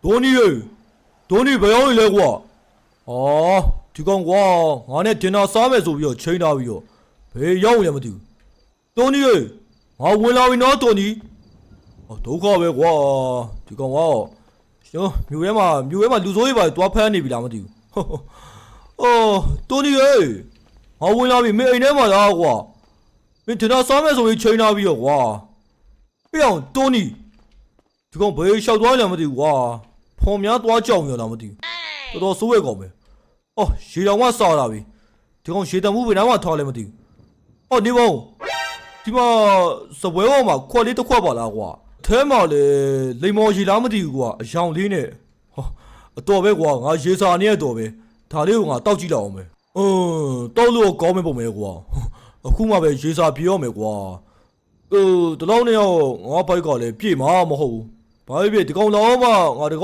多尼耶，多尼不要来过。哦，ဒီကောင်ကွာငါနဲ့တင်တာစားမယ်ဆိုပြီးတော့ချိန်ထားပြီးတော့ဘယ်ရောက်လဲမသိဘူးတိုနီရေငါဝင်လာပြီနော်တိုနီဒုက္ခပဲကွာဒီကောင်ရောမြို့ထဲမှာလူဆိုးကြီးပါတွားဖမ်းနေပြီလားမသိဘူးအော်တိုနီရေငါဝင်လာပြီမင်းအိမ်ထဲမှာလားကွာမင်းတင်တာစားမယ်ဆိုပြီးချိန်ထားပြီးတော့ကွာပြအောင်တိုနီဒီကောင်ဘယ်လျှောက်သွားလဲမသိဘူးကွာဖော်များသွားကြောင်ရလားမသိဘူးတော်တော်ဆိုးရကောင်ပဲ哦，学长我杀了呗，这个学长我为啥我逃了没得？哦，你问，这嘛是为我嘛？快点都快把那个，太嘛嘞，雷毛是那么的个，像你呢？哦，多呗个，我学啥年多呗，他那个到几了没？到了高没不没个，恐怕呗学啥比较没个，这老年我白搞嘞，别嘛么好，白别这个老嘛，我这个。